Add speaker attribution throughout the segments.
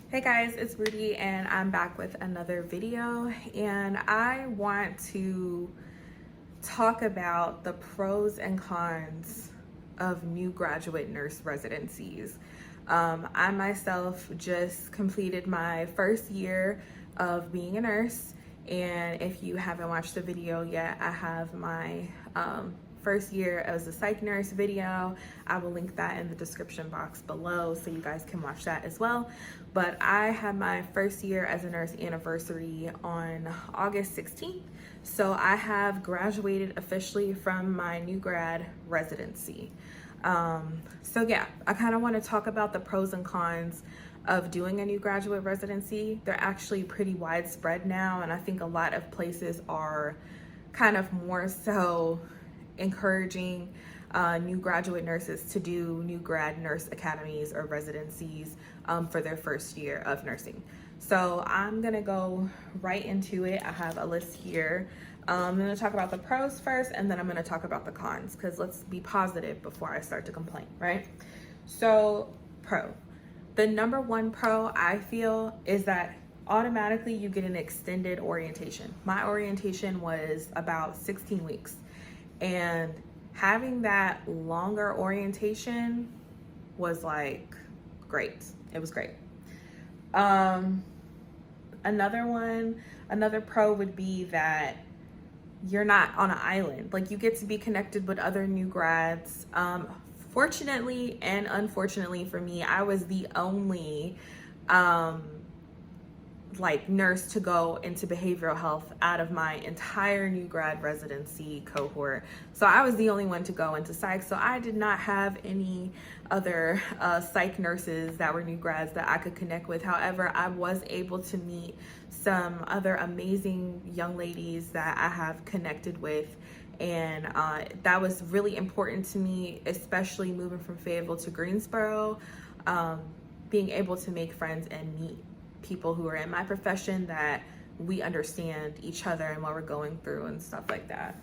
Speaker 1: Hey guys, it's Rudy and I'm back with another video, and I want to talk about the pros and cons of new graduate nurse residencies. I myself just completed my first year of being a nurse, and if you haven't watched the video yet, I have my first year as a psych nurse video. I will link that in the description box below so you guys can watch that as well. But I had my first year as a nurse anniversary on August 16th. So I have graduated officially from my new grad residency. So yeah, I kind of want to talk about the pros and cons of doing a new graduate residency. They're actually pretty widespread now, and I think a lot of places are kind of more so encouraging new graduate nurses to do new grad nurse academies or residencies for their first year of nursing. So I'm gonna go right into it. I have a list here. I'm gonna talk about the pros first, and then I'm gonna talk about the cons, because let's be positive before I start to complain, right? So the number one pro I feel is that automatically you get an extended orientation. My orientation was about 16 weeks. And having that longer orientation was like great. It was great. Another pro would be that you're not on an island. Like, you get to be connected with other new grads. Fortunately and unfortunately for me, I was the only nurse to go into behavioral health out of my entire new grad residency cohort. So I was the only one to go into psych. So I did not have any other psych nurses that were new grads that I could connect with. However, I was able to meet some other amazing young ladies that I have connected with. And that was really important to me, especially moving from Fayetteville to Greensboro, being able to make friends and meet people who are in my profession that we understand each other and what we're going through and stuff like that.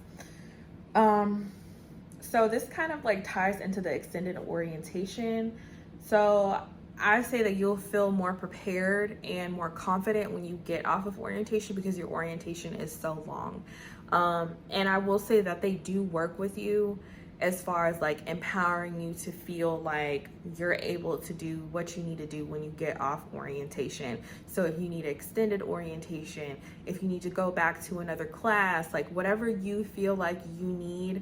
Speaker 1: So this kind of like ties into the extended orientation. So I say that you'll feel more prepared and more confident when you get off of orientation, because your orientation is so long. And I will say that they do work with you as far as like empowering you to feel like you're able to do what you need to do when you get off orientation. So if you need extended orientation, if you need to go back to another class, like whatever you feel like you need,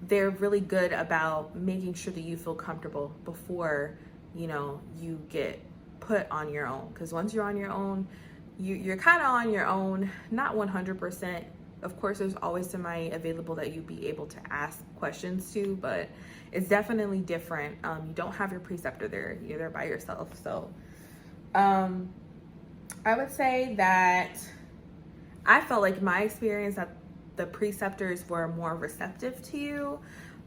Speaker 1: they're really good about making sure that you feel comfortable before, you get put on your own. Because once you're on your own, you're kind of on your own, not 100%. Of course, there's always somebody available that you'd be able to ask questions to, but it's definitely different. You don't have your preceptor there. You're there by yourself. So I would say that I felt like my experience that the preceptors were more receptive to you.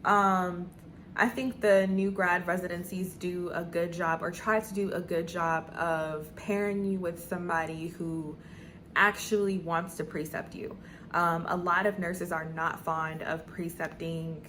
Speaker 1: I think the new grad residencies do a good job, or try to do a good job, of pairing you with somebody who actually wants to precept you. A lot of nurses are not fond of precepting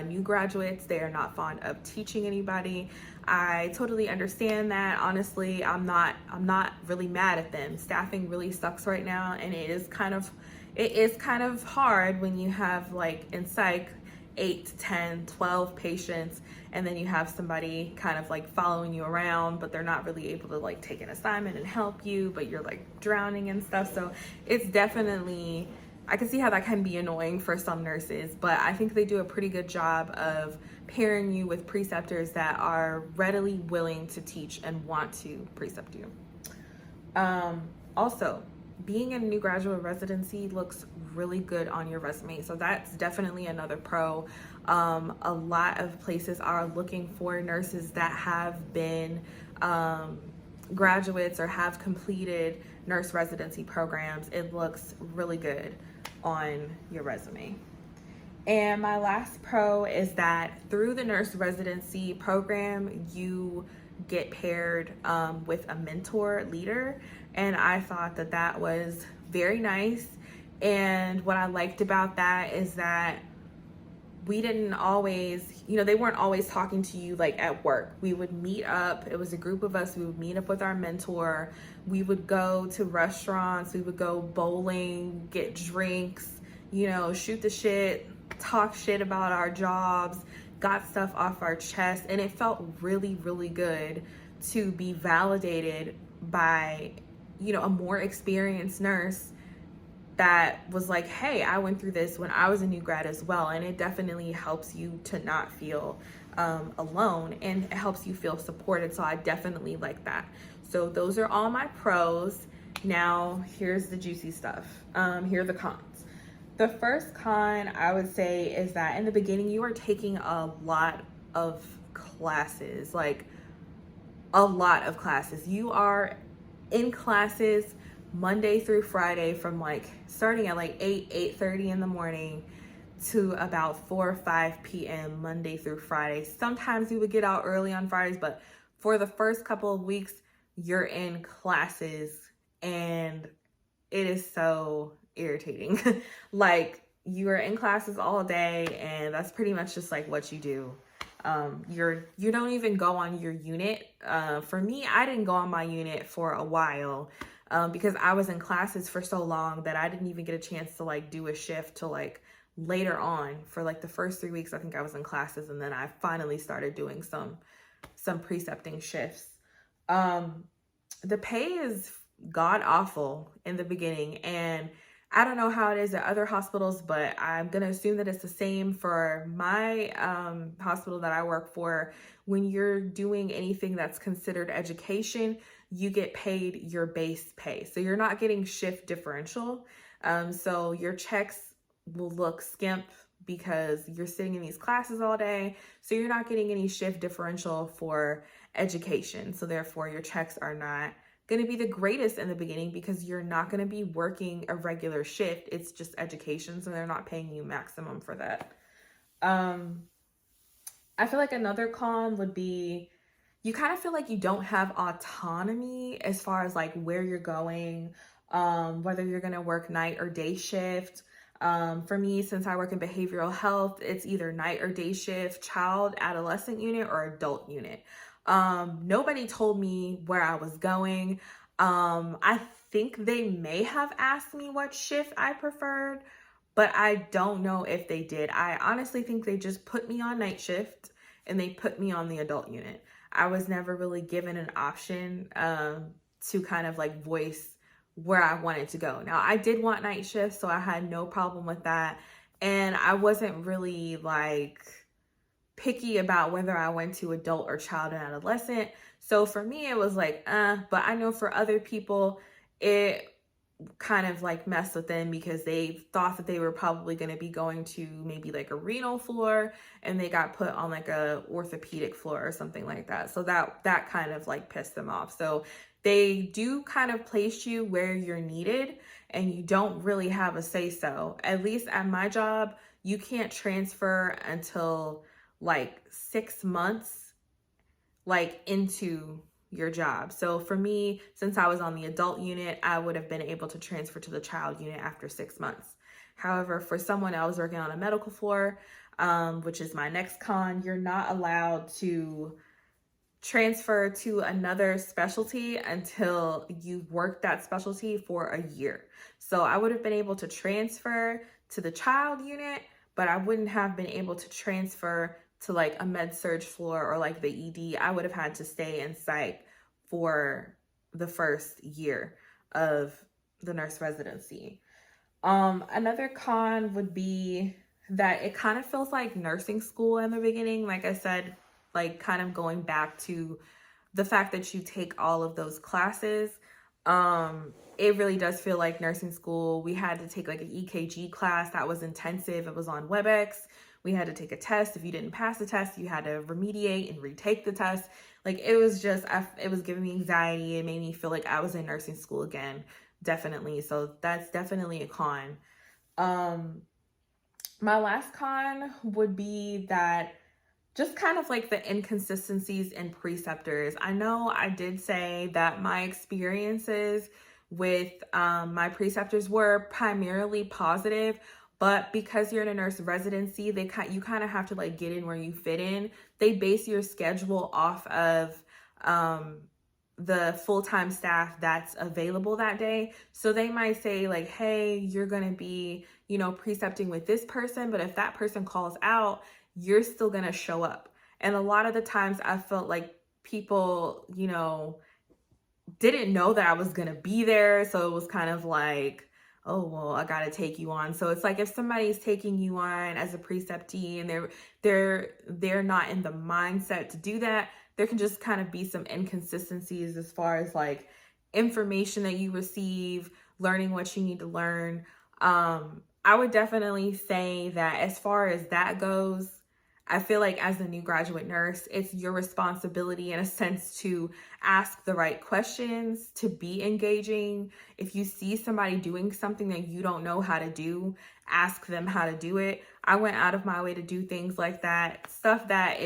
Speaker 1: new graduates. They are not fond of teaching anybody. I totally understand that. Honestly, I'm not really mad at them. Staffing really sucks right now, and it is kind of hard when you have, like, in psych, 8, 10, 12 patients, and then you have somebody kind of like following you around, but they're not really able to like take an assignment and help you, but you're like drowning and stuff. So it's definitely, I can see how that can be annoying for some nurses, but I think they do a pretty good job of pairing you with preceptors that are readily willing to teach and want to precept you. Also, being in a new graduate residency looks really good on your resume. So that's definitely another pro. A lot of places are looking for nurses that have been graduates or have completed nurse residency programs. It looks really good on your resume. And my last pro is that through the nurse residency program, you get paired with a mentor leader. And I thought that that was very nice. And what I liked about that is that we didn't always, they weren't always talking to you like at work. We would meet up. It was a group of us. We would meet up with our mentor. We would go to restaurants. We would go bowling, get drinks, shoot the shit, talk shit about our jobs, got stuff off our chest. And it felt really, really good to be validated by, a more experienced nurse that was like, hey, I went through this when I was a new grad as well. And it definitely helps you to not feel alone, and it helps you feel supported. So I definitely like that. So those are all my pros. Now here's the juicy stuff. Here are the cons. The first con I would say is that in the beginning you are taking a lot of classes, like a lot of classes. You are in classes Monday through Friday from starting at 8:30 in the morning to about 4 or 5 p.m. Monday through Friday. Sometimes you would get out early on Fridays, but for the first couple of weeks, you're in classes and it is so irritating. You are in classes all day and that's pretty much just what you do. You don't even go on your unit. For me, I didn't go on my unit for a while because I was in classes for so long that I didn't even get a chance to do a shift till later on. For the first 3 weeks, I think I was in classes, and then I finally started doing some precepting shifts. The pay is god awful in the beginning, and I don't know how it is at other hospitals, but I'm going to assume that it's the same for my hospital that I work for. When you're doing anything that's considered education, you get paid your base pay. So you're not getting shift differential. So your checks will look skimp because you're sitting in these classes all day. So you're not getting any shift differential for education. So therefore your checks are not going to be the greatest in the beginning because you're not going to be working a regular shift. It's just education, so they're not paying you maximum for that. I feel like another con would be you kind of feel like you don't have autonomy as far as where you're going, whether you're going to work night or day shift. For me, since I work in behavioral health, it's either night or day shift, child, adolescent unit, or adult unit. Nobody told me where I was going. I think they may have asked me what shift I preferred, but I don't know if they did. I honestly think they just put me on night shift and they put me on the adult unit. I was never really given an option to kind of voice where I wanted to go. Now, I did want night shift, so I had no problem with that. And I wasn't really picky about whether I went to adult or child and adolescent. So for me, it was but I know for other people, it kind of messed with them because they thought that they were probably going to be going to maybe a renal floor, and they got put on a orthopedic floor or something like that. So that kind of pissed them off. So they do kind of place you where you're needed and you don't really have a say so. At least at my job, you can't transfer until 6 months into your job. So for me, since I was on the adult unit, I would have been able to transfer to the child unit after 6 months. However, for someone else working on a medical floor, which is my next con, you're not allowed to transfer to another specialty until you've worked that specialty for a year. So I would have been able to transfer to the child unit, but I wouldn't have been able to transfer to a med surg floor or the ED. I would have had to stay in psych for the first year of the nurse residency. Another con would be that it kind of feels like nursing school in the beginning. Like I said, kind of going back to the fact that you take all of those classes. It really does feel like nursing school. We had to take an EKG class that was intensive. It was on WebEx. We had to take a test. If you didn't pass the test, you had to remediate and retake the test. It was just, it was giving me anxiety. It made me feel like I was in nursing school again, definitely. So that's definitely a con. My last con would be that just kind of the inconsistencies in preceptors. I know I did say that my experiences with my preceptors were primarily positive, But because you're in a nurse residency, you kind of have to like get in where you fit in. They base your schedule off of the full-time staff that's available that day. So they might say like, hey, you're going to be, precepting with this person, but if that person calls out, you're still going to show up. And a lot of the times I felt like people, didn't know that I was going to be there. So it was kind of like, oh, well, I got to take you on. So it's like if somebody's taking you on as a preceptee and they're not in the mindset to do that, there can just kind of be some inconsistencies as far as like information that you receive, learning what you need to learn. I would definitely say that as far as that goes, I feel like as a new graduate nurse, it's your responsibility in a sense to ask the right questions, to be engaging. If you see somebody doing something that you don't know how to do, ask them how to do it. I went out of my way to do things like that, stuff that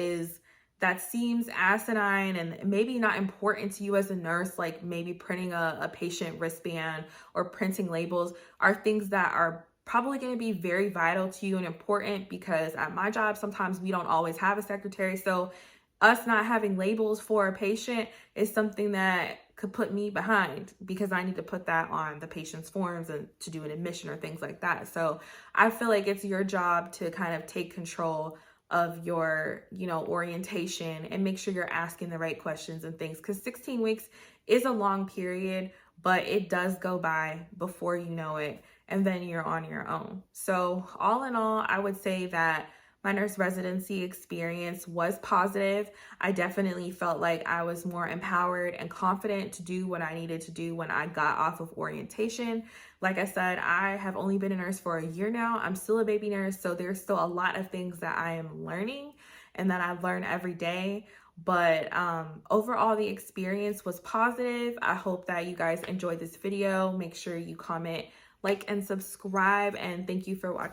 Speaker 1: seems asinine and maybe not important to you as a nurse, like maybe printing a patient wristband or printing labels, are things that are probably going to be very vital to you and important, because at my job, sometimes we don't always have a secretary. So us not having labels for a patient is something that could put me behind, because I need to put that on the patient's forms and to do an admission or things like that. So I feel like it's your job to kind of take control of your, orientation and make sure you're asking the right questions and things, because 16 weeks is a long period, but it does go by before you know it, and then you're on your own. So all in all, I would say that my nurse residency experience was positive. I definitely felt like I was more empowered and confident to do what I needed to do when I got off of orientation. Like I said, I have only been a nurse for a year now. I'm still a baby nurse, so there's still a lot of things that I am learning and that I learn every day. But overall, the experience was positive. I hope that you guys enjoyed this video. Make sure you comment, like, and subscribe, and thank you for watching.